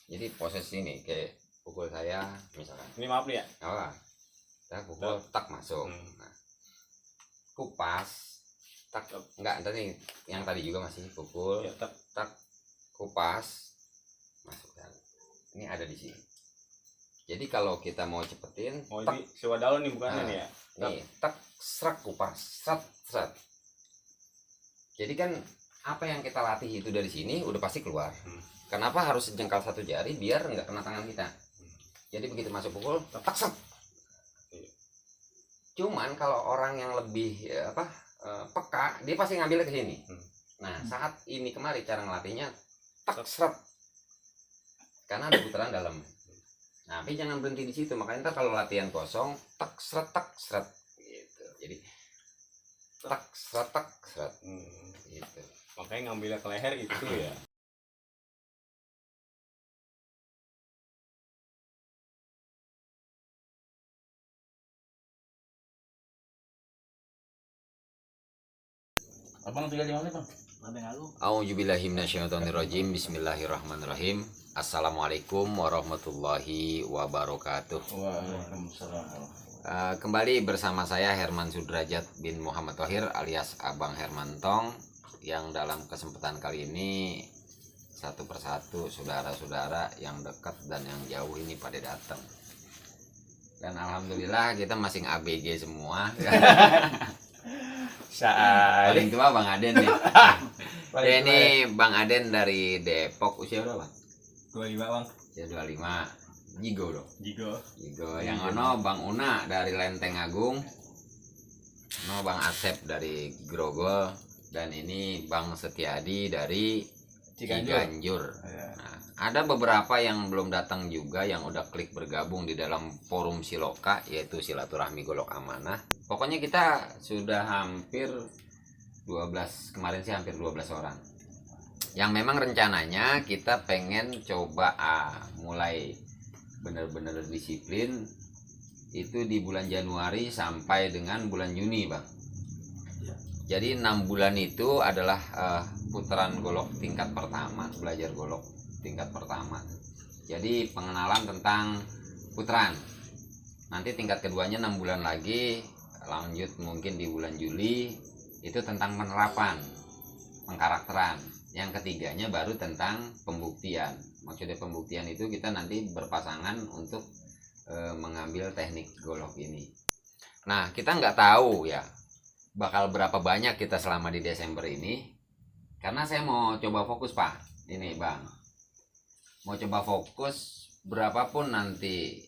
Jadi posisi ini kayak pukul saya misalkan. Ini maaf nih ya. Oh, saya pukul tak masuk. Nah, kupas tak enggak tadi yang tadi juga masih pukul Ya, tak kupas masuk kan. Ini ada di sini. Jadi kalau kita mau cepetin, ini sewa daun nih bukannya nih ya. Nih, tak serak kupas, seret. Jadi kan apa yang kita latih itu dari sini udah pasti keluar. Kenapa harus sejengkal satu jari biar nggak kena tangan kita? Jadi begitu masuk pukul, tak set. Cuman kalau orang yang lebih peka, dia pasti ngambilnya ke sini. Nah, saat ini kemari cara ngelatihnya tak seret. Karena ada putaran dalam. Nah, tapi jangan berhenti di situ. Makanya ntar kalau latihan kosong, tak seret gitu. Jadi tak seret gitu. Makanya ngambilnya ke leher itu ya. Abang 35 menit, Bang. A'udzubillahi minasyaitonirrajim. Bismillahirrahmanirrahim. Assalamualaikum warahmatullahi wabarakatuh. Waalaikumsalam. Kembali bersama saya Herman Sudrajat bin Muhammad Thohir alias Abang Herman Tong, yang dalam kesempatan kali ini satu persatu saudara-saudara yang dekat dan yang jauh ini pada datang. Dan alhamdulillah kita masing ABG semua. Paling tua Bang Aden nih. Ya, ini Bang Aden dari Depok, usia berapa? 25 Bang. Ya 25. Jigo dong. Jigo. Yang ono Bang Una dari Lenteng Agung. Ono Bang Asep dari Grogol, dan ini Bang Setiadi dari Ciganjur. Nah, ada beberapa yang belum datang juga yang udah klik bergabung di dalam forum Siloka, yaitu Silaturahmi Golok Amanah. Pokoknya kita sudah hampir 12, kemarin sih hampir 12 orang. Yang memang rencananya kita pengen coba mulai benar-benar disiplin itu di bulan Januari sampai dengan bulan Juni, Bang. Jadi 6 bulan itu adalah putaran golok tingkat pertama, belajar golok tingkat pertama. Jadi pengenalan tentang putaran. Nanti tingkat keduanya 6 bulan lagi, lanjut mungkin di bulan Juli itu tentang penerapan, pengkarakteran. Yang ketiganya baru tentang pembuktian. Maksudnya pembuktian itu kita nanti berpasangan untuk mengambil teknik golok ini. Nah, kita nggak tahu ya bakal berapa banyak kita selama di Desember ini, karena saya mau coba fokus, Pak. Ini Bang, mau coba fokus berapapun nanti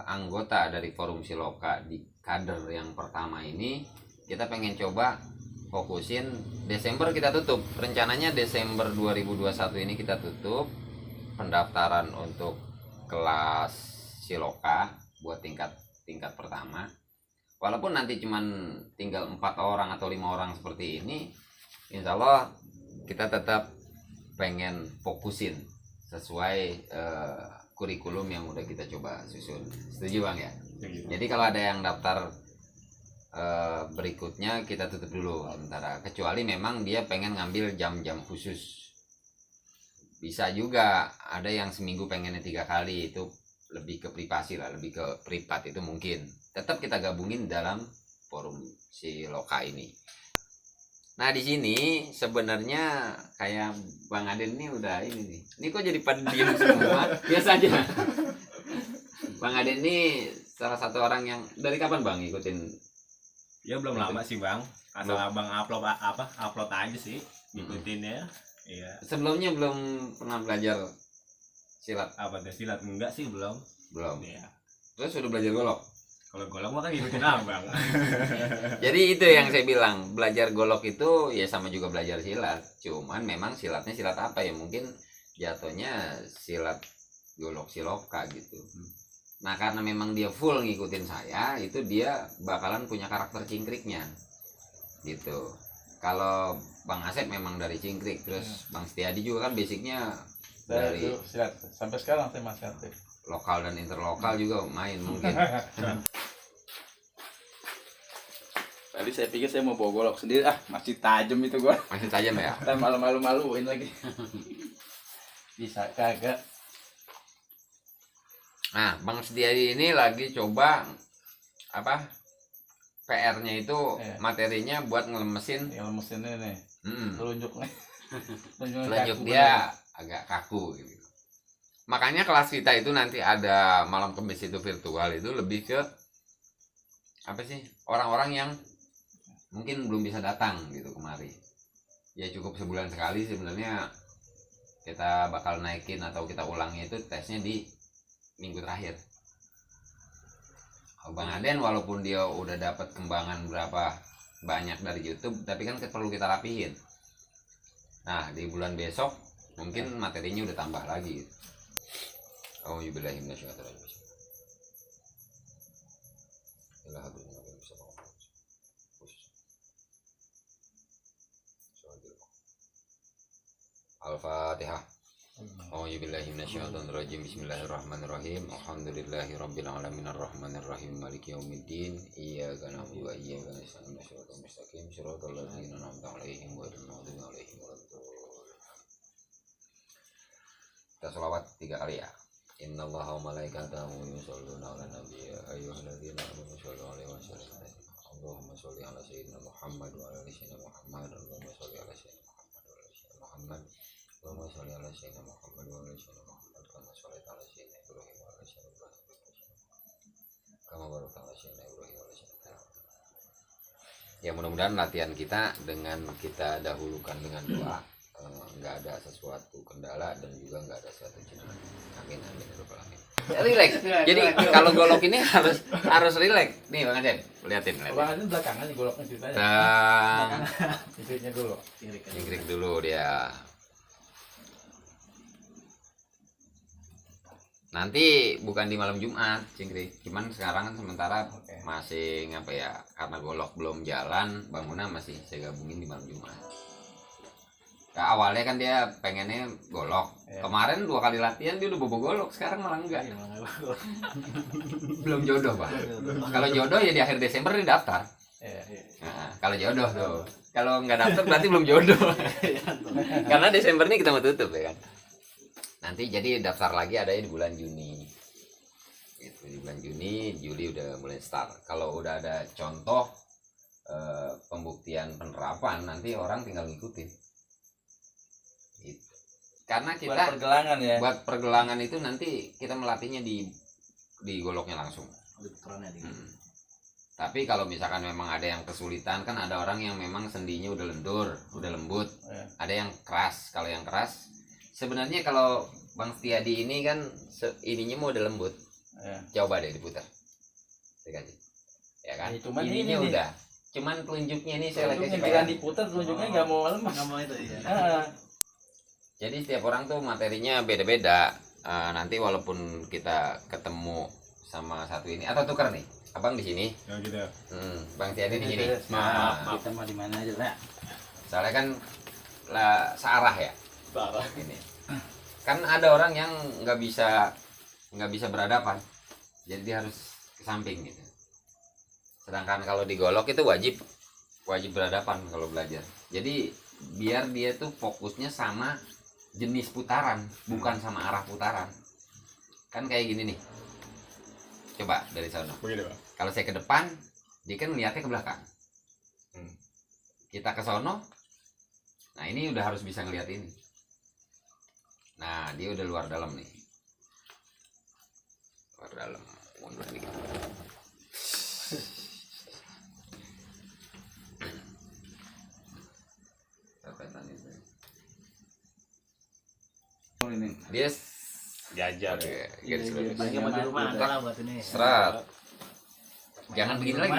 anggota dari forum Siloka di kader yang pertama ini, kita pengen coba fokusin. Desember kita tutup, rencananya Desember 2021 ini kita tutup pendaftaran untuk kelas Siloka buat tingkat pertama. Walaupun nanti cuman tinggal 4 orang atau 5 orang seperti ini, insya Allah kita tetap pengen fokusin sesuai kurikulum yang udah kita coba susun. Setuju Bang ya? Jadi kalau ada yang daftar berikutnya kita tutup dulu sementara, kecuali memang dia pengen ngambil jam-jam khusus. Bisa juga ada yang seminggu pengennya 3 kali, itu lebih ke privasi lah, lebih ke privat, itu mungkin tetap kita gabungin dalam forum Siloka ini. Nah, di sini sebenarnya kayak Bang Aden ini udah ini nih. Ini kok jadi pada diem semua? Biasa aja. Bang Aden ini salah satu orang yang dari kapan Bang ikutin? Ya belum lama sih Bang. Asal Abang upload aja sih, ngikutin ya. Iya. Sebelumnya belum pernah belajar silat. Apa tuh silat? Enggak sih, belum. Iya. Terus udah belajar golok? Kalau golok mah kan ngikutin Abang. Jadi itu yang saya bilang, belajar golok itu ya sama juga belajar silat. Cuman memang silatnya silat apa ya, mungkin jatuhnya silat golok Siloka gitu. Nah, karena memang dia full ngikutin saya, itu dia bakalan punya karakter cingkriknya gitu. Kalau Bang Asep memang dari cingkrik, terus Bang Setiadi juga kan basicnya dari silat. Sampai sekarang saya masih aktif. Lokal dan interlokal juga main mungkin. Tadi saya pikir saya mau bawa golok sendiri, masih tajam itu gua. Masih tajam ya? Dan malu-maluin lagi. Bisa kagak. Nah, Bang Setiadi ini lagi coba apa? PR-nya itu Iya. materinya buat ngelemesin Yang mesinnya nih, telunjuknya. telunjuk dia agak kaku gitu. Makanya kelas kita itu nanti ada malam kemis itu virtual itu lebih ke apa sih? Orang-orang yang mungkin belum bisa datang gitu kemari. Ya cukup sebulan sekali sebenarnya kita bakal naikin atau kita ulangi itu tesnya di minggu terakhir. Bang Aden walaupun dia udah dapat kembangan berapa banyak dari YouTube, tapi kan perlu kita rapihin. Nah di bulan besok mungkin materinya udah tambah lagi. Oh yubillahi minasyaitonir rajim. Al-Fatihah. A'udzubillahi minasyaitonir rajim. Bismillahirrahmanirrahim. Alhamdulillahirabbil alamin arrahmanir rahim maliki yaumiddin. Iyyaka na'budu wa iyyaka nasta'in. Shiratal mustaqim shiratal ladzina an'amta 'alaihim ghairil maghdubi 'alaihim waladdallin. Kita sholawat 3 kali ya. Innallaha wa malaikatahu yusholluna 'alan nabiy ya ayyuhalladzina amanu shollu 'alaihi wa sallimu. Allahumma sholli 'ala sayyidina Muhammad wa 'ala ali sayyidina Muhammad. Allahumma sholli 'ala sayyidina Muhammad. Allahumma sholli 'ala sayyidina Muhammad wa 'ala ali sayyidina Muhammad kama shallaita 'ala sayyidina Ibrahim wa 'ala ali sayyidina Ibrahim kama barakta 'ala sayyidina Ibrahim wa 'ala ali sayyidina Ibrahim. Ya mudah-mudahan latihan kita dengan kita dahulukan dengan doa, nggak ada sesuatu kendala dan juga nggak ada sesuatu cedera. Amin amin ya rabbal alamin. Relax. Jadi kalau golok ini harus relax. Nih Bang Aden, liatin. Bang Aden belakangan nih goloknya ceritanya. Istrinya dulu. Ingkrik dulu dia. Nanti bukan di malam Jumat, Cingkrik. Cuman sekarang kan sementara masih ngapa ya? Karena golok belum jalan, bangunan masih saya gabungin di malam Jumat. Nah, awalnya kan dia pengennya golok. Kemarin 2 kali latihan dia udah bobo golok, sekarang malah enggak. Belum jodoh, Pak. Kalau jodoh ya di akhir Desember dia daftar. Nah, kalau jodoh tuh. Kalau nggak daftar berarti belum jodoh. Karena Desember ini kita mau tutup ya kan. Nanti jadi daftar lagi ada di bulan Juni. Itu di bulan Juni, Juli udah mulai start. Kalau udah ada contoh pembuktian penerapan, nanti orang tinggal ngikutin. Gitu. Karena kita Buat pergelangan ya. buat pergelangan itu nanti kita melatihnya di goloknya langsung. Tapi kalau misalkan memang ada yang kesulitan, kan ada orang yang memang sendinya udah lentur, udah lembut. Ada yang keras. Kalau yang keras sebenarnya kalau Bang Setiadi ini kan ininya mau udah lembut. Coba deh diputar. Saya kasih. Ya kan? Cuman ininya ini udah. Cuman telunjuknya ini saya lagi Jangan diputar telunjuknya nggak mau lemas. Nggak mau itu ya. Jadi setiap orang tuh materinya beda-beda. Nanti walaupun kita ketemu sama satu ini atau tukar nih. Abang di sini. Ya gitu. Bang Setiadi di sini. Maaf. Kita mau di mana aja lah. Soalnya kan searah ya. Parah. Ini. Kan ada orang yang nggak bisa berhadapan. Jadi dia harus ke samping gitu. Sedangkan kalau di golok itu wajib berhadapan kalau belajar. Jadi biar dia tuh fokusnya sama jenis putaran, bukan sama arah putaran. Kan kayak gini nih. Coba dari sana. Begini, Pak. Kalau saya ke depan, dia kan melihatnya ke belakang. Kita ke sono. Nah, ini udah harus bisa ngelihat ini. Nah, dia udah luar dalam nih. Luar dalam. Mundur dikit. Dia Jajar. garis lurus. Bagi sama di rumah ada lah buat ini. Serat. Jangan begini lagi.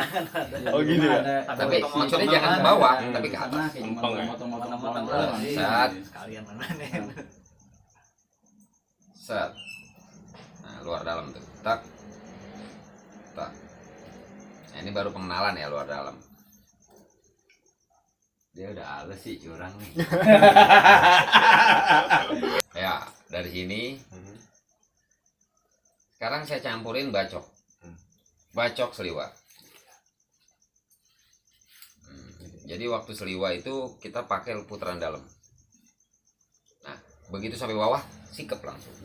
Oh gini ya. Tapi maksudnya jangan ke bawah, tapi ke atas. Empeng ya? Potong-potong Set. sekalian mana nih. Set. Nah, luar dalam tuh. Tak. Tak. Nah, ini baru pengenalan ya luar dalam. Dia udah halus sih curang nih. Ya, dari sini. Sekarang saya campurin bacok. Bacok seliwa. Jadi waktu seliwa itu kita pakai putaran dalam. Nah, begitu sampai bawah, sikep langsung.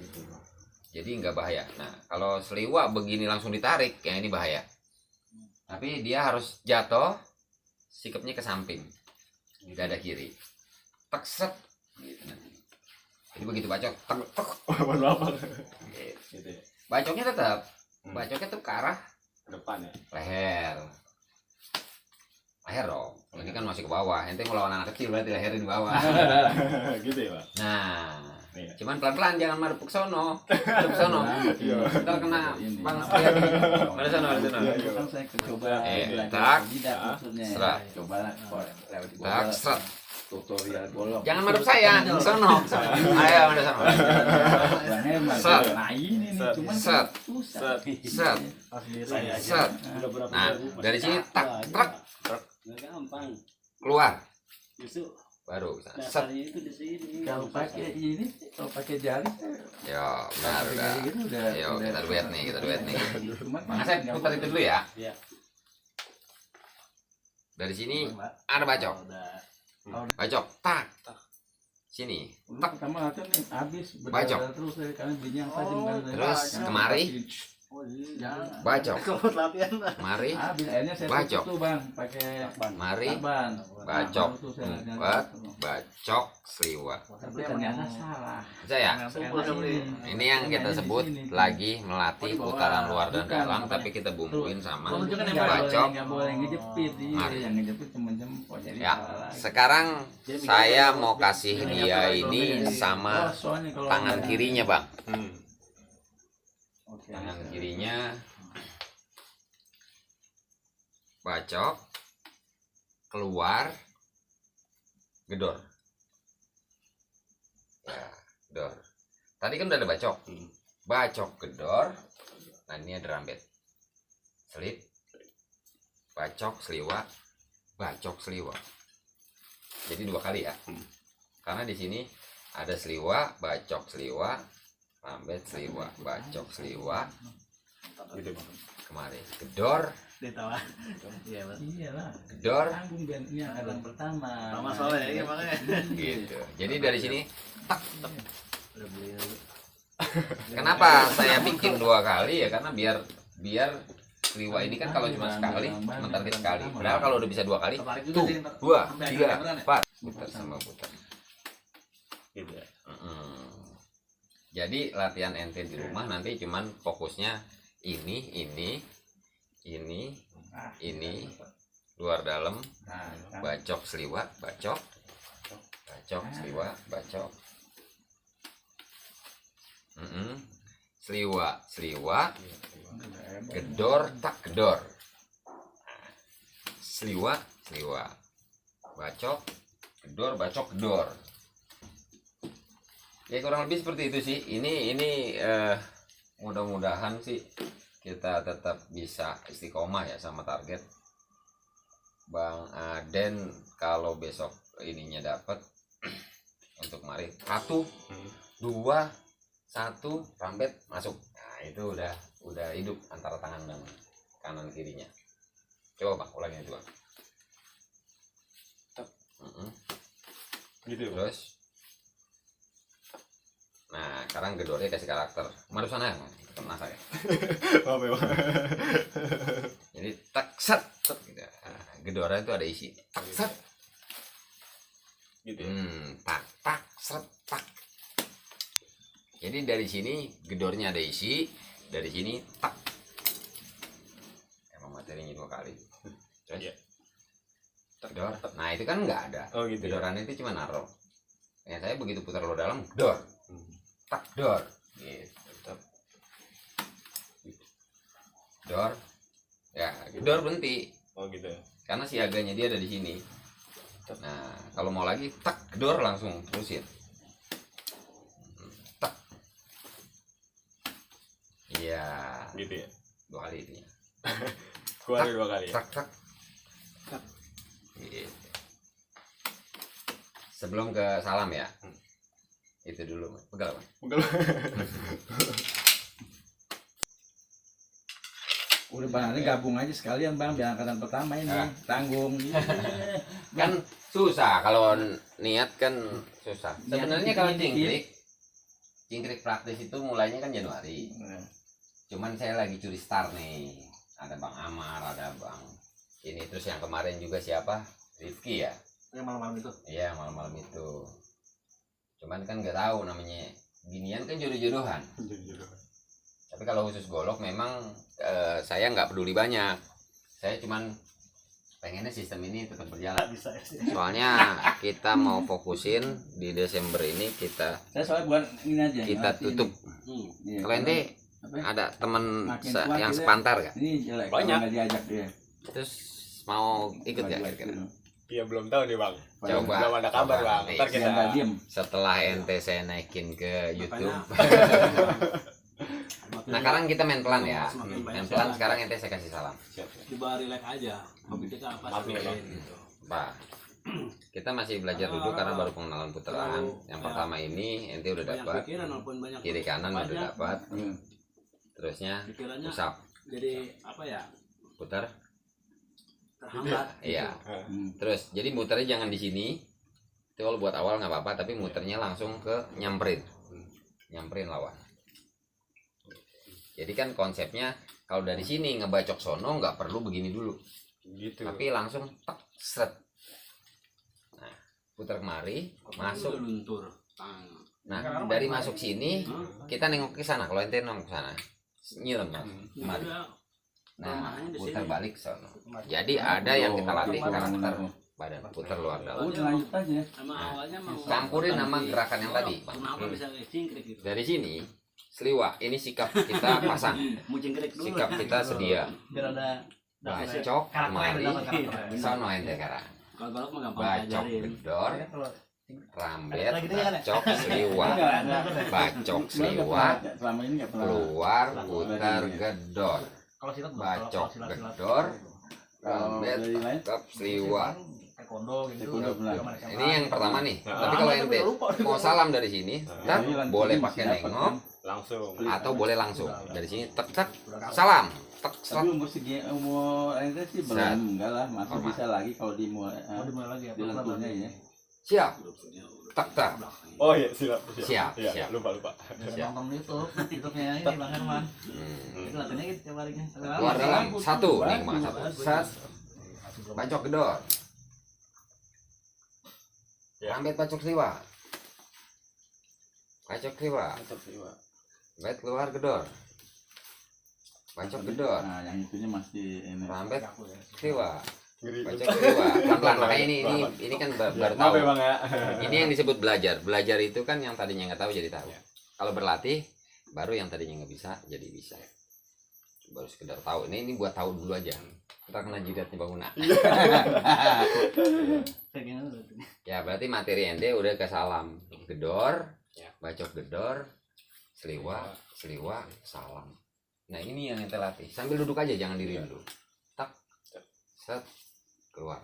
jadi nggak bahaya. Nah kalau seliwa begini langsung ditarik, yang ini bahaya. Tapi dia harus jatuh, sikapnya ke samping, dada kiri, tek set, gitu. Jadi begitu bacok, tek tek, apa? gitu. Gitu ya. Bacoknya tetap, bacoknya tuh ke arah Ke depan ya. leher, leher dong. Ini kan masih ke bawah. Ente mau lawan anak kecil berarti lehernya di bawah. Gitu ya, Pak. Nah, Nih. cuman pelan-pelan jangan madep ke sono, madep ke sono. Iya. Ntar kena Bang Setiadi. Pada sono, pada sono. Kan saya coba tak, belajar tidak maksudnya. serat. Coba lah lewat di Tak, Google. seret. Tutorial bolong. Jangan madep saya, ke sono. Ayo, pada sono. Bang hemat. Set. Nah ini nih Set. cuman Set. susah. Set. Saya Set. udah berapa Nah, ribu, Pak? dari sini tak, truk, gampang. keluar. Justru Baru set. dasarnya itu di sini. Kalau pakai ini, kalau pakai jari, Yo, benar pakai udah. jari gitu udah. Ayo, kita duet nih, kita duet nih. Cuma Maka saya putar itu dulu ya. Iya. Dari sini ada bacok. Bacok, tak. Sini. tak pertama latihan nih habis Bacok. terus dari kanan binyang tajam kan. Terus kemari. Oh iya. Bacok. Kalau latihan Mari, Habis akhirnya saya Bacok. tutup tuh bang pakai mari, taban. bacok, Baru tuh saya latihan. empat, bacok, seliwa. Tapi ternyata salah. Saya, Karena ini yang kita sebut lagi melatih putaran luar dan dalam, tapi kita bumbuin sama bacok. nggak boleh ngejepit, Mari. yang ngejepit cuma jempol jadi Ya, salah lagi. sekarang saya mau kasih dia ini sama Oh, soalnya kalau tangan nggak- kirinya, Bang. Oke. Tangan kirinya bacok, keluar, gedor. Ya, gedor. Tadi kan udah ada bacok. Bacok, gedor. Nah, ini ada rambet. Selip. Bacok, seliwa. Bacok, seliwa. Jadi 2 kali ya. Karena di sini ada seliwa, bacok, seliwa, rambet, seliwa, bacok, seliwa. Gitu, Bang. Kemari. Gedor, ditawa. Iya, Mas. Iyalah. gedor. Tanggung bandnya ada pertama. Pertama soalnya, iya, makanya. Gitu. Jadi dari sini Udah beli dulu. kenapa saya bikin 2 kali ya, karena biar seliwa ini kan kalau cuma sekali mentarget sekali. Padahal kalau udah bisa 2 kali, Tertarik juga tuh sih, ntar. 2, Sampai 3, akhirnya beneran ya? 4 putar sama putar. Gitu ya. Jadi latihan ente di rumah nanti cuman fokusnya ini, luar dalam, Nah, kan. bacok seliwa, bacok, seliwa, bacok. Seliwa, gedor, tak gedor. Seliwa, bacok, gedor, bacok, gedor. Ya kurang lebih seperti itu sih. Ini mudah-mudahan sih kita tetap bisa istiqomah ya sama target. Bang Aden kalau besok ininya dapat untuk mari 1, 2, 1 rambet masuk. Nah, itu udah hidup antara tangan dan kanan kirinya. Coba Bang, ulangin itu Bang. Gitu ya, Bang. Terus nah, sekarang gedornya kasih karakter. Mari sana, kena saya. Maaf ya, Bang. Jadi tak set, gitu. Nah, gedornya itu ada isi. Tak set. Gitu ya. Tak set, tak. Jadi dari sini gedornya ada isi, dari sini tak. Emang materinya 2 kali. Terus Iya. gedor. Nah, itu kan nggak ada. Oh gitu ya. Gedoran itu cuma naruh. Ya saya begitu putar lo dalam, gedor. Tak dor gitu. Dor ya, gedor berhenti Oh gitu ya. karena siaganya dia ada di sini. Nah, kalau mau lagi tak gedor langsung terusin. Tak. Iya, Gitu ya. 2 kali itu ya. Gua ada 2 kali ya. Tak tak. Gitu. Sebelum ke salam ya. Itu dulu, pegal Bang. Udah bang, ini gabung aja sekalian bang, biar angkatan pertama ini Ah. tanggung. Kan susah kalau niat kan susah. Sebenarnya kalau cingkrik Cingkrik praktis itu mulainya kan Januari. Cuman saya lagi curi star nih. Ada Bang Amar, ada Bang ini, terus yang kemarin juga siapa? Rifki ya. Yang malam-malam itu. Iya, malam-malam itu. Cuman kan nggak tahu namanya ginian kan jodoh-jodohan. Tapi kalau khusus golok memang saya nggak peduli banyak. Saya cuman pengennya sistem ini tetap berjalan. Bisa ya. Soalnya kita mau fokusin di Desember ini Saya soalnya buat ini aja. kita tutup. Iya, Kalau ente apa? ada temen Makin kuat yang kita. sepantar gak? Ini jelek. Banyak. Nggak diajak dia. Terus mau ikut gak kira-kira? Iya belum tahu nih bang. Coba. Belum ada kabar bang. Ntar kita. Yang nggak diem. Setelah ente saya naikin ke YouTube. Nah sekarang kita main pelan ya. Main pelan sekarang ente saya kasih salam. Coba relax aja. Hobi kita apa Maaf nih, Bang. gitu. Pak, kita masih belajar dulu karena baru pengenalan putaran. Yang pertama ini ente udah Banyak dapat, pikiran walaupun banyak kiri kanan udah banyak, dapat, terusnya pikirannya pusap jadi apa ya, putar. terhambat Iya. Hmm. Terus jadi muternya jangan di sini. Itu kalau buat awal nggak apa-apa, tapi muternya langsung ke nyamperin lawan. Jadi kan konsepnya kalau dari sini ngebacok sono nggak perlu begini dulu, Gitu. tapi langsung tek seret. Nah, putar kemari, masuk. Udah luntur tang. Nah, dari masuk sini kita nengok ke sana. Kalau ente nengok ke sana, nyiram mas. Kemari. Udah, Nah, rumahnya di putar sini. balik sono. Jadi ada yang kita latih karakter badan, putar luar dalam. Udah lanjut aja. Emang awalnya mau Campurin sama gerakan yang tadi, Bang. Kenapa bisa cingkrik gitu? Dari sini, seliwa. Ini sikap kita pasang. Mau cingkrik dulu. Sikap kita sedia. Biar ada Bacok kemari. Sono ente sekarang. Kalau golok mah gampang Bacok diajarin. gedor, Ya, kalau rambet, Lagi dia kan ya? bacok seliwa. Bacok seliwa, Selama ini nggak pernah. keluar, putar gedor. kalau silat belum. Bacok Kalau silat-silat gedor, Kalau rambet, dari lain, bacok seliwa. taekwondo gitu. Taekwondo pernah. Zaman SMA. Ini yang pertama nih. Nah, Tapi kalau ente mau salam dari sini, tak Ini lanjut boleh ini pakai siapa nengok kan? Langsung. atau boleh langsung. Dari sini tek tek salam, tek Tapi tek. umur segi umur ente sih Set. belum enggak lah, masih Hormat. bisa lagi kalau dimulai Mau dimulai lagi ya. dilenturnya ya. Siap. Tek tek. Oh iya siap. Siap, Iya, siap. lupa. Jangan nonton YouTube, YouTube-nya ini Bang Herman. Hmm. Itu latihannya gitu tiap harinya. Keluar dalam satu nih kemana satu. Set. Bacok gedor. Ya. Rambet bacok seliwa. Bacok seliwa. Rambet keluar gedor. Bacok gedor. Nah, yang itunya masih ini. Rambet seliwa. Ngeri. Bacok seliwa. Pelan-pelan. Makanya ini kan baru Maaf tahu. ya bang ya. Ini yang disebut belajar. Belajar itu kan yang tadinya nggak tahu jadi tahu. Kalau berlatih, baru yang tadinya nggak bisa jadi bisa. Baru sekedar tahu. Ini buat tahu dulu aja. Kita kena jidatnya bangunan. Ya berarti materi ente udah ke salam. Gedor, bacok gedor, seliwa, salam. Nah ini yang ente latih. Sambil duduk aja, jangan diri dulu. Tak, set, keluar.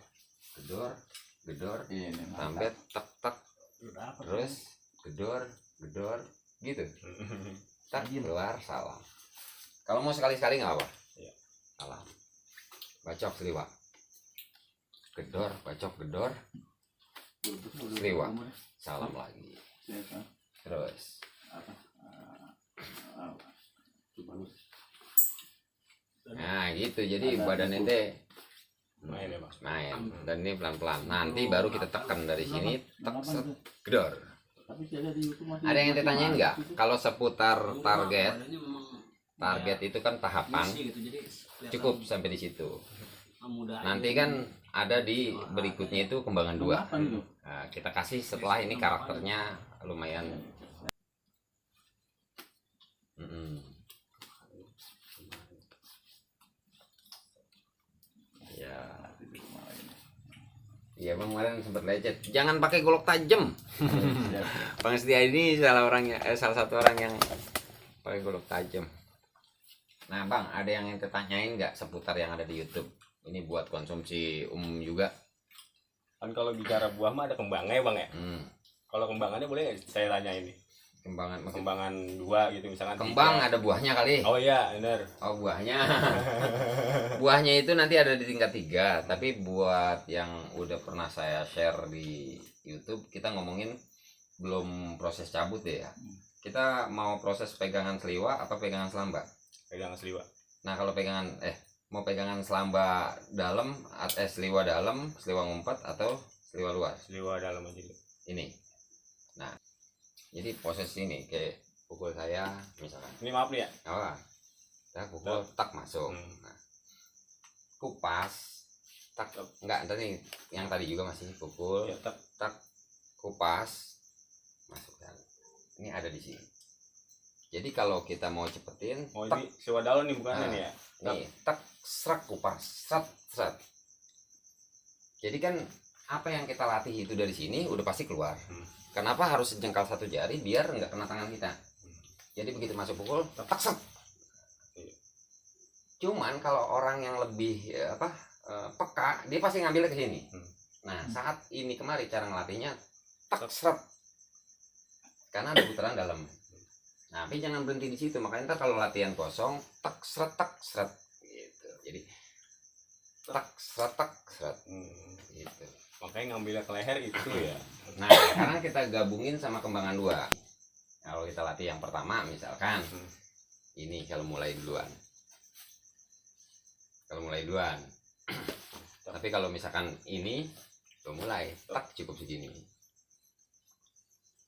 Gedor, Ini rambet, tak, terus gedor, gitu. Tak, keluar, salam. Kalau mau sekali-sekali nggak apa? Iya. Salam. Bacok seliwa. Gedor, bacok gedor, seliwa. Salam lagi. Terus. Nah gitu, jadi badan ente Main ya bang. main. Dan ini pelan-pelan. Nanti baru kita tekan dari sini, tek, set, gedor. Ada yang ente tanyain nggak? Kalau seputar target, Badannya memang target itu kan tahapan. misi gitu, jadi kelihatan Cukup sampai di situ. muda Nanti aja. kan ada di berikutnya itu kembangan 2. Apa itu? Nah, kita kasih setelah ini karakternya lumayan. Mm-mm. Ya, iya bang kemarin sempat lecet. Jangan pakai golok tajam. Bang Setia ini salah satu orang yang pakai golok tajam. Nah bang, ada yang ente tanyain nggak seputar yang ada di YouTube? Ini buat konsumsi umum juga. Kan kalau bicara buah mah ada kembangnya bang ya. Kalau kembangannya boleh nggak saya tanya ini? Kembangan 2 gitu misalkan. Kembang 3. ada buahnya kali. Oh iya benar. Oh buahnya. Buahnya itu nanti ada di tingkat 3. Tapi buat yang udah pernah saya share di YouTube, kita ngomongin belum proses cabut ya. kita mau proses pegangan seliwa apa pegangan selamba? Pegangan seliwa. Nah kalau pegangan mau pegangan selamba dalam seliwa dalam, seliwa ngumpet atau seliwa luar? Seliwa dalam aja dulu. Ini. Nah jadi proses ini kayak pukul saya misalkan. Ini maaf nih ya. Oh, saya pukul tak masuk. Nah, kupas tak enggak tadi yang tadi juga masih pukul Ya, tak kupas masuk kan. Ini ada di sini. Jadi kalau kita mau cepetin, Oh tak, ini seliwa dalam nih bukannya Nah. nih ya. nih, tak serak kupas, serat. Jadi kan apa yang kita latih itu dari sini udah pasti keluar. Kenapa harus jengkal satu jari biar nggak kena tangan kita? Jadi begitu masuk pukul, tak seret. Cuman kalau orang yang lebih peka, dia pasti ngambilnya ke sini. Nah saat ini kemari cara ngelatihnya tak seret. Karena ada putaran dalam. Nah, tapi jangan berhenti di situ. Makanya ntar kalau latihan kosong, tak seret gitu. Jadi tak seret gitu. Makanya ngambilnya ke leher itu ya. Nah, sekarang kita gabungin sama kembangan dua. Kalau kita latih yang pertama misalkan ini kalau mulai duluan. Tapi kalau misalkan ini belum mulai, tak cukup segini.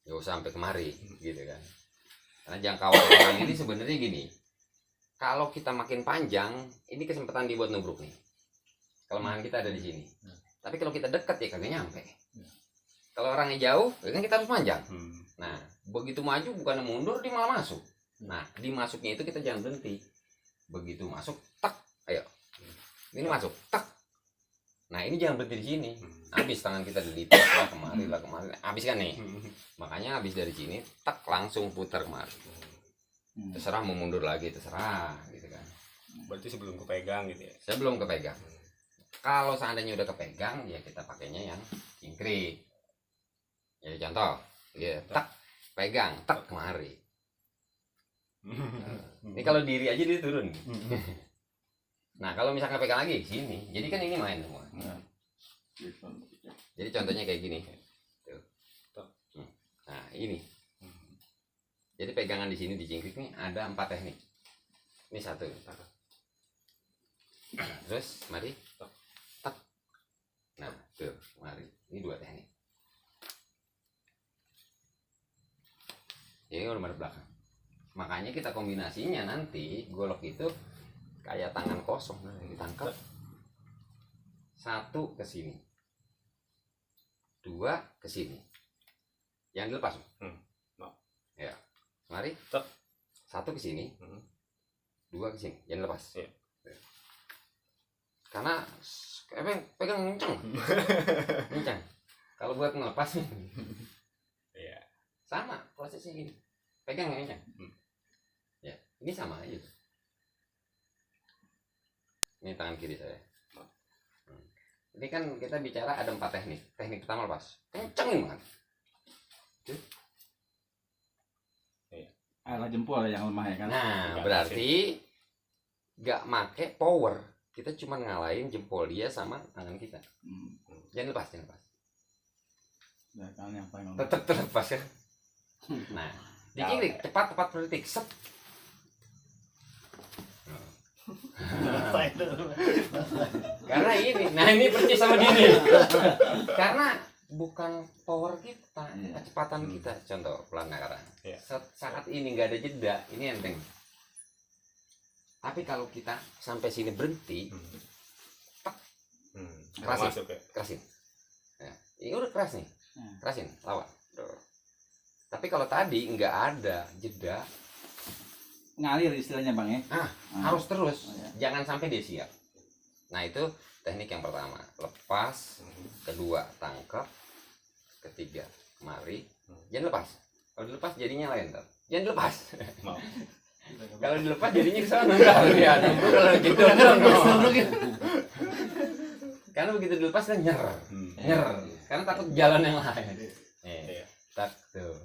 Gak usah sampai kemari gitu kan. Karena jangkauan orang ini sebenarnya gini, kalau kita makin panjang ini kesempatan dibuat nubruk nih, kelemahan kita ada di sini. Tapi kalau kita dekat ya kagak nyampe. Kalau orangnya jauh ya kan kita harus panjang. Nah begitu maju bukan mundur, dia malah masuk. Nah di masuknya itu kita jangan berhenti. Begitu masuk tak, ayo ini masuk tak. Nah ini jangan berhenti di sini. Habis tangan kita dilipat lah kemari, habis kan nih. Makanya habis dari sini tak langsung putar kemari. Terserah mau mundur lagi, terserah gitu kan. Berarti sebelum kepegang gitu ya. Sebelum kepegang. Kalau seandainya udah kepegang ya kita pakainya yang cingkrik. Ya contoh, ya tak pegang, tak kemari. Ini kalau diri aja dia turun. Nah kalau misalkan pegang lagi sini, jadi kan ini main semua. Jadi contohnya kayak gini. Tuh. Nah ini. Jadi pegangan di sini di cingkrik nih ada 4 teknik. Ini satu. Terus mari. Tak. Nah tuh mari. Ini 2 teknik. Ini udah madep belakang. Makanya kita kombinasinya nanti golok itu kayak tangan kosong, ditangkap 1 ke sini, 2 ke sini, yang dilepas. Ya, mari. 1 ke sini, 2 ke sini, jangan lepas. Ya. Karena pegang kencang, kencang. Kalau buat ngelepas, Iya. sama prosesnya gini, pegang kencang. Ya, ini sama aja. Ini tangan kiri saya. Ini kan kita bicara ada 4 teknik. Teknik pertama lepas, kencengin banget. Alah jempol yang lemah ya kan. Nah, berarti gak make power. Kita cuma ngalahin jempol dia sama tangan kita. Jangan lepas, jangan lepas. Ya kan yang paling Tetap terlepas kan. Nah, di kiri cepat berdetik. Set. Karena ini percis sama gini. Karena bukan power kita, kecepatan kita. Contoh pelanggaran. Saat ini nggak ada jeda, ini enteng. Tapi kalau kita sampai sini berhenti, kerasin, kerasin. Ya, ini udah keras nih, kerasin, lawan. Tapi kalau tadi nggak ada jeda, ngalir istilahnya bang ya. harus terus, jangan sampai dia siap. Nah itu teknik yang pertama, lepas. Kedua tangkap. Ketiga mari, jangan lepas. Kalau dilepas jadinya lain, jangan dilepas. Kalau dilepas jadinya kesana. Ya, kalau gitu karena begitu dilepas kan nyer, karena takut jalan yang lain. Tak tuh.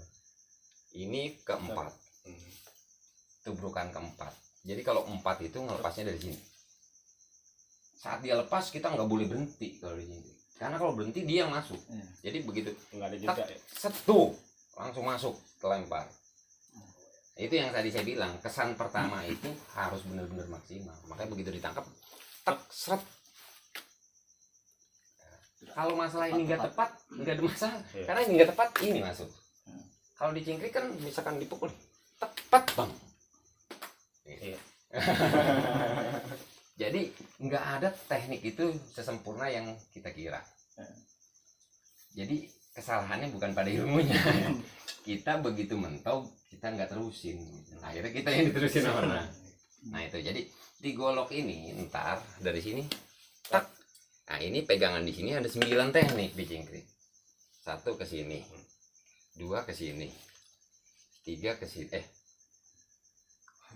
Ini keempat. Tubrukan keempat. Jadi kalau 4 itu ngelepasnya dari sini. Saat dia lepas kita nggak boleh berhenti kalau di sini. Karena kalau berhenti dia yang masuk. Jadi begitu nggak ada jeda ya. Setu langsung masuk, kelempar. Itu yang tadi saya bilang, kesan pertama itu harus benar-benar maksimal. Makanya begitu ditangkap, tek seret. Kalau masalah ini nggak tepat, nggak ada masalah. Iya. Karena ini nggak tepat, ini masuk. Kalau dicingkrik kan misalkan dipukul, tepat bang. Iya. Jadi nggak ada teknik itu sesempurna yang kita kira. Jadi kesalahannya bukan pada ilmunya. Kita begitu mentok, kita nggak terusin. Akhirnya kita yang diterusin orang. Nah itu jadi di golok ini ntar dari sini, tak. Nah ini pegangan di sini ada 9 teknik dicingkrik. 1 ke sini, 2 ke sini, 3 ke sini.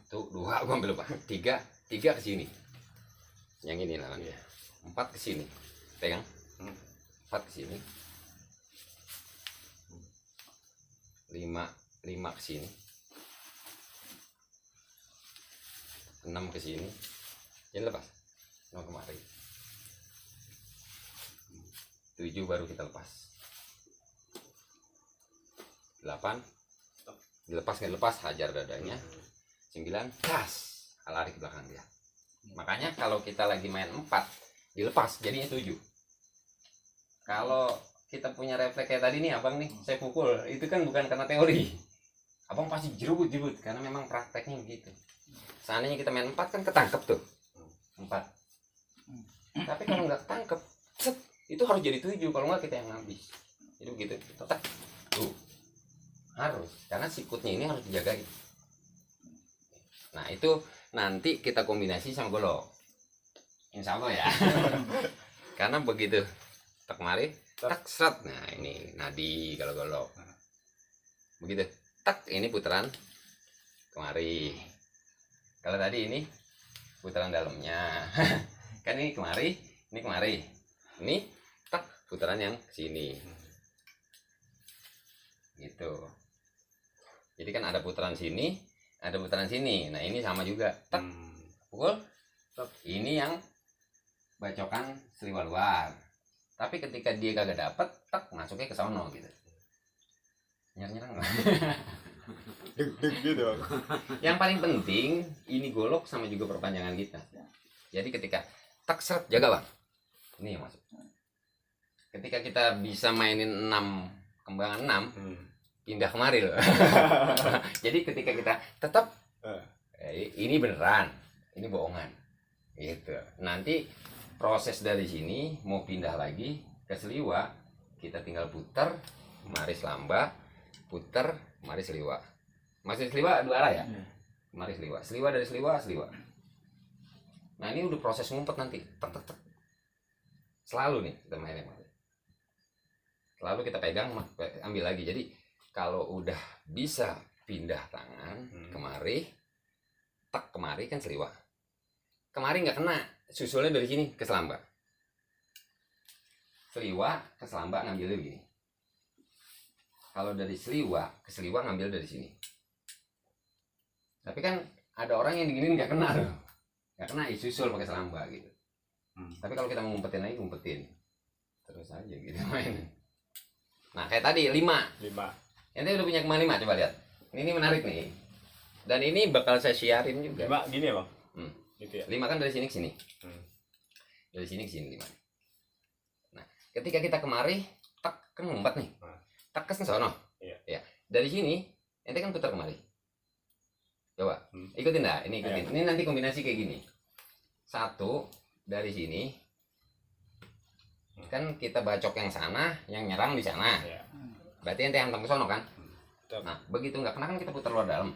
Tuh 2 gua ambil lupa. 3 ke sini. Yang ini namanya. 4 ke sini. Pegang. 4 ke sini. 5 ke sini. 6 ke sini. Jangan lepas. No kemari. 7 baru kita lepas. 8 dilepas hajar dadanya. 9 gas lari ke belakang dia. Makanya kalau kita lagi main 4 dilepas jadinya 7. Kalau kita punya refleks kayak tadi nih abang nih, saya pukul itu kan bukan karena teori, abang pasti jerut karena memang prakteknya begitu. Seandainya kita main 4 kan ketangkep tuh 4, tapi kalau nggak ketangkep set, itu harus jadi 7, kalau nggak kita yang habis. Jadi begitu tetap tuh harus, karena sikutnya ini harus dijagain. Nah itu nanti kita kombinasi sama golok, insya Allah ya. Karena begitu tak mari tak seret. Nah ini nadi kalau golok begitu tak, ini putaran kemari. Kalau tadi ini putaran dalamnya. Kan ini kemari, ini tak putaran yang sini gitu. Jadi kan ada putaran sini, ada putaran sini. Nah ini sama juga tak pukul tak. Ini yang bacokan seliwar luar, tapi ketika dia kagak dapet tak masuknya ke sono gitu, nyerang gitu. Yang paling penting ini golok sama juga perpanjangan kita. Jadi ketika tak seret jaga bang, ini yang masuk. Ketika kita bisa mainin 6 kembangan 6 pindah kemari loh. Jadi ketika kita tetap ini beneran, ini bohongan gitu. Nanti proses dari sini mau pindah lagi ke seliwa, kita tinggal putar mari selamba, putar mari seliwa. Masih seliwa 2 arah ya, mari seliwa, seliwa dari seliwa. Nah ini udah proses ngumpet nanti tek. Selalu nih kita mainin, selalu kita pegang ambil lagi. Jadi kalau udah bisa pindah tangan kemari, tak kemari kan seliwa, kemari nggak kena, susulnya dari sini ke selamba, seliwa ke selamba ngambilnya begini. Kalau dari seliwa ke seliwa ngambil dari sini. Tapi kan ada orang yang diginin nggak kena loh, nggak kena, susul pakai selamba gitu. Tapi kalau kita mau ngumpetin lagi, ngumpetin terus aja gitu main. Nah kayak tadi 5. Ente udah punya kemana 5, coba lihat. Ini menarik nih. Dan ini bakal saya siarin juga. 5 gini ya bang? Gitu ya. 5 kan dari sini ke sini. Dari sini ke sini 5. Nah, ketika kita kemari, tak kan ngumpet nih. Tak ke sono. Iya. Ya. Dari sini, ente kan putar kemari. Coba, ikutin dah. Ini ikutin. Ini nanti kombinasi kayak gini. 1 dari sini. Kan kita bacok yang sana, yang nyerang di sana. Iya. Berarti ente hantam ke sono kan? Nah, begitu nggak kena kan kita putar luar dalam.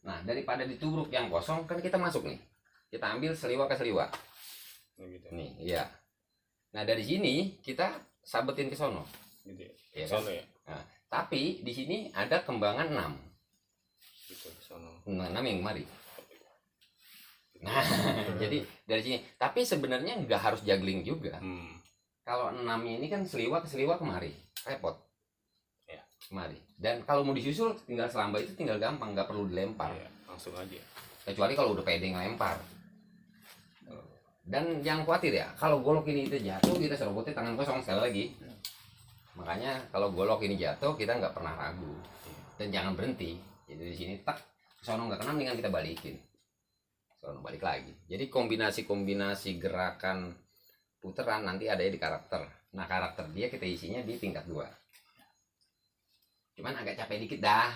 Nah, daripada ditubruk yang kosong kan kita masuk nih. Kita ambil seliwa ke seliwa. Gitu. Nih, iya. Nah, dari sini kita sabetin ke sono. Gitu ya. Iya kan? Sono ya. Nah, tapi di sini ada kembangan 6. Gitu, sono. 6 yang kemari. Nah, jadi dari sini. Tapi sebenarnya nggak harus juggling juga. Kalau 6-nya ini kan seliwa ke seliwa kemari. Repot. Ya. Kemari. Dan kalau mau disusul tinggal selamba itu tinggal gampang, nggak perlu dilempar. Iya, langsung aja. Kecuali kalau udah pede ngelempar. Dan jangan khawatir ya, kalau golok ini itu jatuh kita serobotnya tangan kosong sekali lagi. Makanya kalau golok ini jatuh kita nggak pernah ragu. Dan jangan berhenti. Jadi di sini tak sono nggak kena, mendingan kita balikin, sono balik lagi. Jadi kombinasi gerakan putaran nanti ada di karakter. Nah karakter dia kita isinya di tingkat 2. Cuman agak capek dikit dah.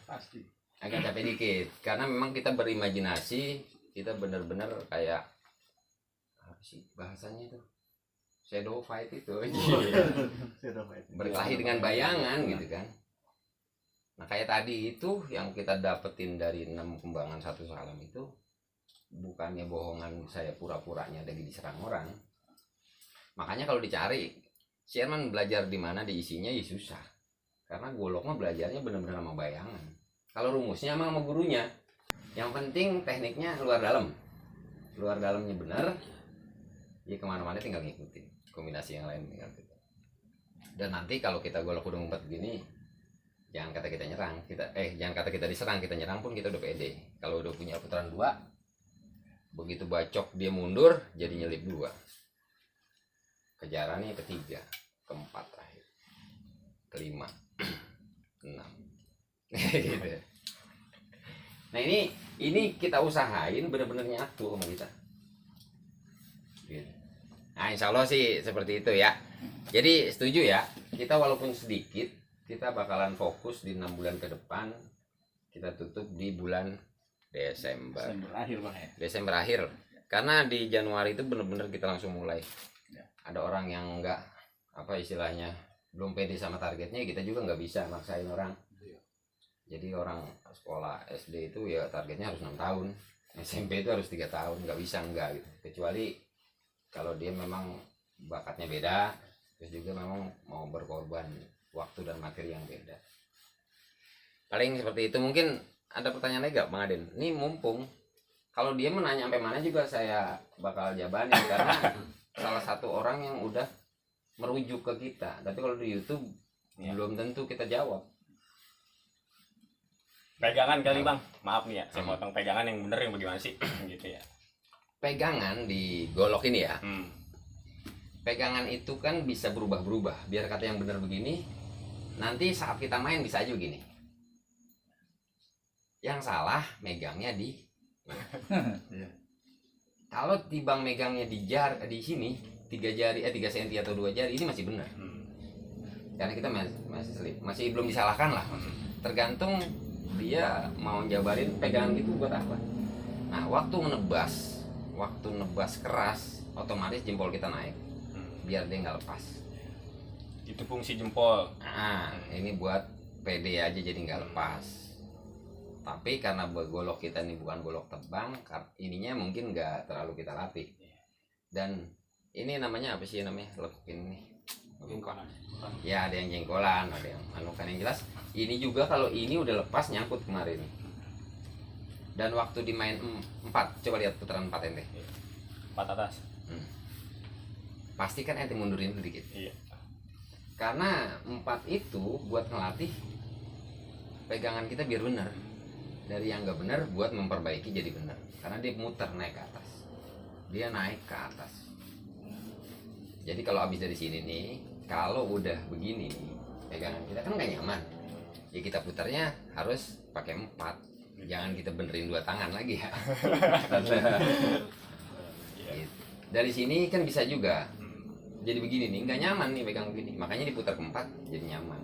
Pasti. Agak capek dikit karena memang kita berimajinasi, kita bener-bener kayak apa sih bahasanya itu, shadow fight itu. Berkelahi dengan bayangan gitu kan. Nah kayak tadi itu yang kita dapetin dari 6 kembangan 1 salam itu bukannya bohongan saya pura-puranya lagi diserang orang. Makanya kalau dicari Sherman belajar di mana diisinya ya susah, karena golok mah belajarnya benar-benar sama bayangan. Kalau rumusnya sama gurunya, yang penting tekniknya luar dalamnya benar, ya kemana-mana tinggal ngikutin kombinasi yang lain tinggal gitu. Dan nanti kalau kita golok udah ngumpet begini, jangan kata kita nyerang, jangan kata kita diserang, kita nyerang pun kita udah pede. Kalau udah punya putaran 2, begitu bacok dia mundur jadi nyelip 2, kejarannya ke-3, ke-4 terakhir, ke-5, 6 gitu. Nah ini kita usahain bener-bener nyatu sama kita gitu. Nah insya Allah sih seperti itu ya. Jadi setuju ya, kita walaupun sedikit kita bakalan fokus di 6 bulan ke depan. Kita tutup di bulan Desember Akhir Bang ya. Desember akhir, karena di Januari itu bener-bener kita langsung mulai. Ada orang yang enggak apa istilahnya belum pede sama targetnya, kita juga nggak bisa maksain orang. Jadi orang sekolah SD itu ya targetnya harus 6 tahun, SMP itu harus 3 tahun, nggak bisa enggak gitu. Kecuali kalau dia memang bakatnya beda, terus juga memang mau berkorban waktu dan materi yang beda. Paling seperti itu. Mungkin ada pertanyaan lagi gak Bang Aden? Ini mumpung kalau dia menanya sampai mana juga saya bakal jawabannya, karena salah satu orang yang udah merujuk ke kita. Tapi kalau di YouTube belum tentu kita jawab. Pegangan kali Bang, maaf nih ya, saya potong. Pegangan yang bener yang bagaimana sih? Gitu ya. Pegangan di golok ini ya. Pegangan itu kan bisa berubah-berubah. Biar kata yang benar begini, nanti saat kita main bisa aja begini. Yang salah megangnya di kalau tibang megangnya di sini 3 jari 3 cm atau 2 jari, ini masih benar. Karena kita masih belum disalahkan lah. Tergantung dia mau jabarin pegangan gitu buat apa. Nah waktu nebas keras, otomatis jempol kita naik biar dia nggak lepas. Itu fungsi jempol. Nah ini buat pede aja jadi nggak lepas. Tapi karena golok kita ini bukan golok tebang, ininya mungkin nggak terlalu kita latih. Dan ini namanya apa sih namanya, lekukin nih. Ya ada yang jengkolan, ada yang manukan. Yang jelas ini juga kalau ini udah lepas nyangkut kemarin. Dan waktu dimain 4, coba lihat putaran 4 ente. 4 atas. Pastikan ente mundurin sedikit. Iya. Karena 4 itu buat ngelatih pegangan kita biar benar. Dari yang nggak benar buat memperbaiki jadi benar. Karena dia muter naik ke atas. Dia naik ke atas. Jadi kalau habis dari sini nih, kalau udah begini nih, pegangan kita kan nggak nyaman. Ya kita putarnya harus pakai 4. Jangan kita benerin 2 tangan lagi ya. Gitu. Dari sini kan bisa juga. Jadi begini nih, nggak nyaman nih pegang begini. Makanya diputar ke 4 jadi nyaman.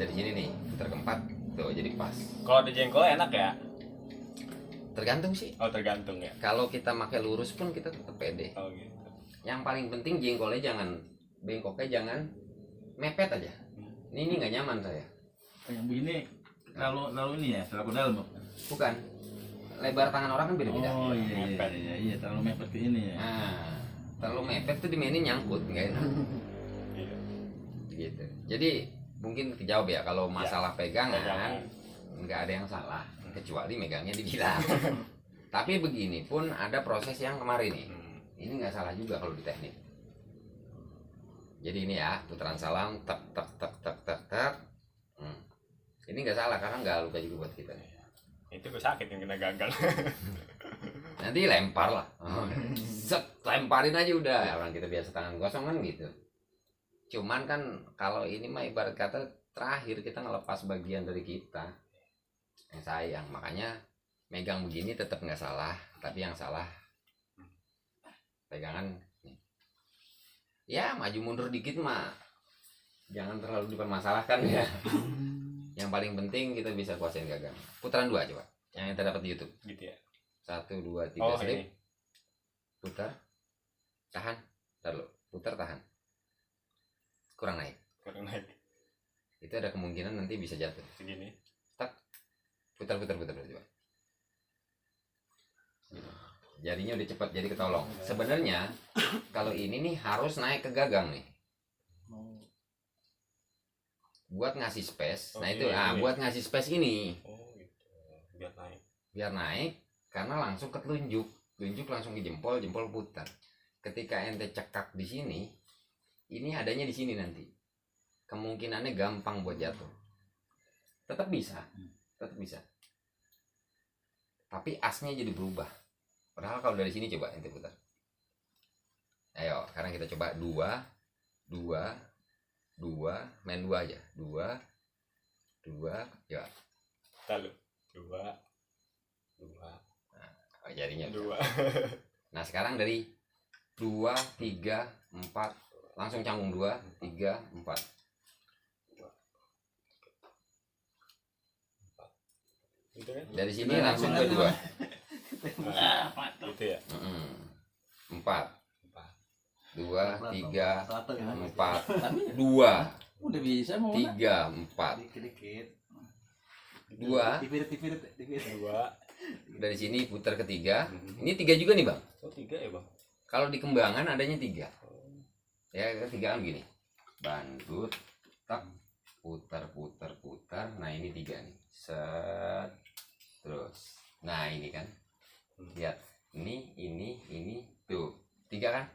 Dari sini nih, putar ke 4 tuh jadi pas. Kalau ada jengkol enak ya? Tergantung sih. Oh tergantung ya. Kalau kita pakai lurus pun kita tetap pede. Oh gitu. Yang paling penting jengkolnya jangan, bengkoknya jangan mepet aja. Ini nggak nyaman saya. Yang begini terlalu ini ya, terlalu dalam. Bukan. Lebar tangan orang kan beda-beda. Oh iya, terlalu mepet ke ini ya. Nah, terlalu mepet tuh dimainin nyangkut, nggak enak. Iya. Gitu. Jadi mungkin kejawab ya, kalau masalah pegangan nggak ada yang salah, kecuali megangnya dibilang. Tapi begini pun ada proses yang kemarin nih. Ini nggak salah juga kalau di teknik. Jadi ini ya, putaran salam, tek tek tek tek tek tek. Ini nggak salah karena nggak luka juga buat kita. Itu gue sakit yang kena gagal. Nanti lempar lah. Set, lemparin aja udah. Orang kita biasa tangan kosong kan gitu. Cuman kan kalau ini mah ibarat kata terakhir kita ngelepas bagian dari kita. yang sayang. Makanya megang begini tetap nggak salah, tapi yang salah pegangan nih. Ya maju mundur dikit mah jangan terlalu dipermasalahkan ya. Yang paling penting kita bisa kuasain gagang. Putaran 2 coba yang terdapat di YouTube Gitu ya. 1 2 3 Oh, slip, ini. putar, tahan, taruh, putar, tahan, kurang naik. Kurang naik. Itu ada kemungkinan nanti bisa jatuh. Segini. Putar coba. Jadinya udah cepat, jadi ketolong. Sebenarnya kalau ini nih harus naik ke gagang nih. Buat ngasih space. Oh, Nah itu, ini. buat ngasih space ini. Oh gitu. Biar naik. Biar naik, karena langsung ke telunjuk. Telunjuk langsung ke jempol, jempol putar. Ketika ente cekak di sini, ini adanya di sini nanti. Kemungkinannya gampang buat jatuh. Tetap bisa. Tapi asnya jadi berubah. Padahal kalau dari sini coba ente putar. Ayo, sekarang kita coba 2, main 2 aja. 2, ya. Lalu 2. Oh, jadinya 2. Nah sekarang dari 2, 3, 4 langsung canggung 2, 3, 4. Gitu kan? Dari sini langsung ke 2. Gitu ya. 4, 2, 3, Satu ya. 4, 2, Udah bisa mau 3, 4. Dikit-dikit. 2 Dipirit. 2. dari sini putar ke 3. Ini 3 juga nih bang. Oh 3 ya bang. Kalau di kembangan adanya 3. Ya ketiga kan gini. Bandut, tak, putar. Nah ini 3 nih. Set. Terus. Nah ini kan. Lihat. Ini tuh. 3 kan?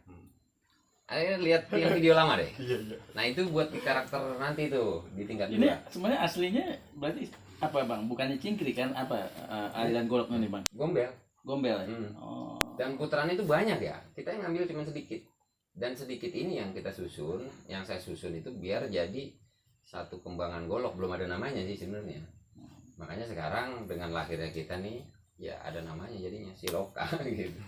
Ayo lihat yang video lama deh. Iya. Nah itu buat karakter nanti tuh di tingkat ini 2. sebenarnya aslinya berarti apa bang? Bukannya cingkrik kan? Apa aliran goloknya nih bang? Gombel. Ya? Oh. Dan putaran itu banyak ya. Kita yang ngambil cuma sedikit. Dan sedikit ini yang kita susun, yang saya susun itu biar jadi satu kembangan golok. Belum ada namanya sih sebenarnya. Makanya sekarang dengan lahirnya kita nih, ya ada namanya jadinya Siloka gitu.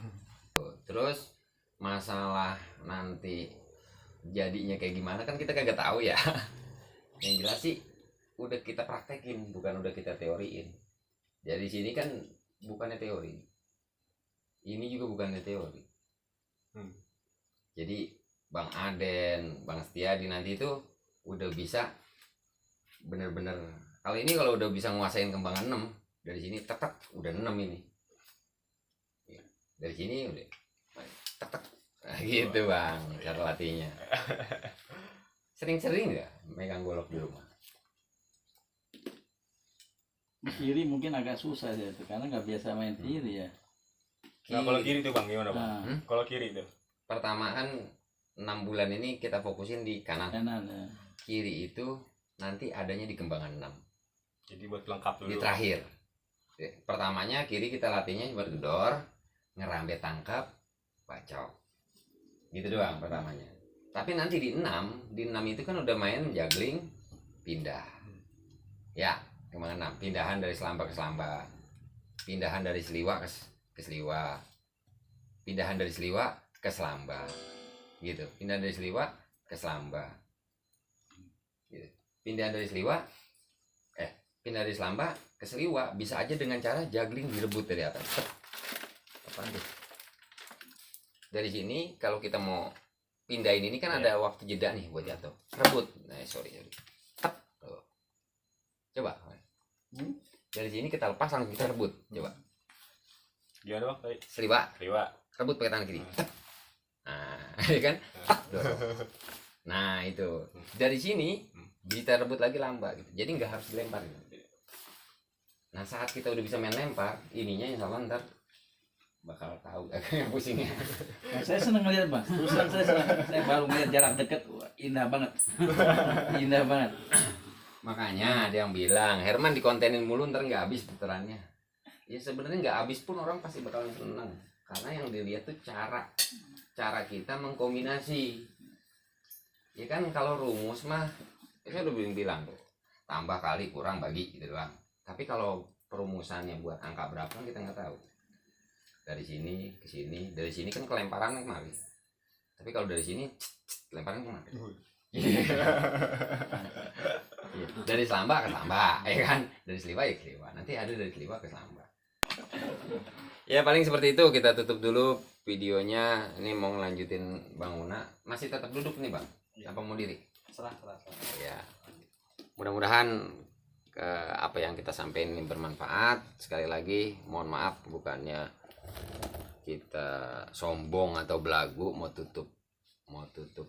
Terus masalah nanti jadinya kayak gimana kan kita kagak tahu ya. Yang jelas sih udah kita praktekin, bukan udah kita teoriin. Jadi sini kan bukannya teori, ini juga bukannya teori. Jadi Bang Aden, Bang Setiadi nanti itu udah bisa bener-bener. Kalau ini kalau udah bisa nguasain kembangan 6 dari sini tetek udah 6 ini. Dari sini udah tetek. Nah, gitu bang cara latihnya. Sering-sering nggak megang golok di rumah? Kiri mungkin agak susah ya tuh karena nggak biasa main kiri ya. Nah kalau kiri tuh bang gimana bang? Nah, Kalau kiri tuh. Pertama kan 6 bulan ini kita fokusin di kanan. kanan ya. Kiri itu nanti adanya di kembangan 6. Jadi buat pelengkap dulu. Di terakhir. Pertamanya kiri kita latihnya bergedor, ngerambe tangkap, bacok. Gitu doang pertamanya. Tapi nanti di 6 itu kan udah main juggling, pindah. Ya, kembangan 6, pindahan dari selamba ke selamba. Pindahan dari seliwa ke seliwa. Pindahan dari seliwa ke selamba. Gitu. Pindahan dari seliwa ke selamba. Gitu. Pindahan dari seliwa pindah dari selamba ke seliwa bisa aja dengan cara juggling direbut dari atas. Apaan tuh? Dari sini kalau kita mau pindahin ini kan ada waktu jeda nih buat jatuh. Rebut. Nah, sorry. Tep. Tuh. Coba. Dari sini kita lepas langsung kita rebut. Coba. Gimana bang tadi? Seliwa. Rebut Pakai tangan kiri. Tep. Nah, ya kan? Tep. Nah, itu. Dari sini bisa rebut lagi lamba gitu. Jadi nggak harus dilempar gitu. Nah saat kita udah bisa main lempar, ininya insya Allah ntar bakal tahu yang pusingnya. Nah, saya seneng ngeliat bang. Terus terang saya seneng. Saya baru ngeliat jarak deket, wah, indah banget. Indah banget. Makanya ada yang bilang Herman dikontenin mulu ntar nggak habis putarannya. Ya sebenarnya nggak habis pun orang pasti bakalan seneng. Karena yang dilihat tuh cara kita mengkombinasi. Ya kan kalau rumus mah, saya udah bilang tuh tambah kali kurang bagi gitu doang. Tapi kalau perumusannya buat angka berapa kan kita nggak tahu. Dari sini ke sini, dari sini kan kelemparan kemari. Tapi kalau dari sini lemparan kemari. Iya, dari Selamba ke Selamba, ya kan? Dari Seliwa ya ke Seliwa. Nanti ada dari Seliwa ke Selamba. Ya paling seperti itu, kita tutup dulu videonya. Ini mau ngelanjutin Bang Una. Masih tetap duduk nih Bang? Apa mau diri? serah. Ya. Mudah-mudahan apa yang kita sampaikan ini bermanfaat. Sekali lagi mohon maaf bukannya kita sombong atau belagu mau tutup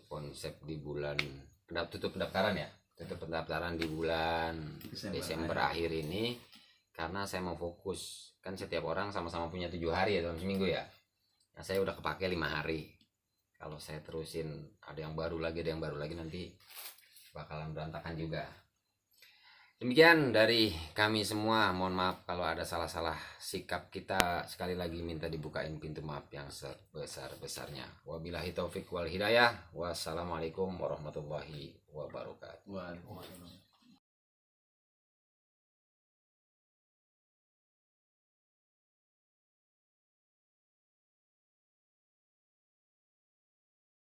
konsep di bulan tutup pendaftaran ya. Tutup pendaftaran di bulan Desember akhir ini karena saya mau fokus. Kan setiap orang sama-sama punya 7 hari ya dalam seminggu ya. Nah saya udah kepake 5 hari. Kalau saya terusin ada yang baru lagi nanti bakalan berantakan juga. Demikian dari kami semua. Mohon maaf kalau ada salah-salah sikap kita. Sekali lagi minta dibukain pintu maaf yang sebesar-besarnya. Wabillahi taufik wal hidayah. Wassalamualaikum warahmatullahi wabarakatuh.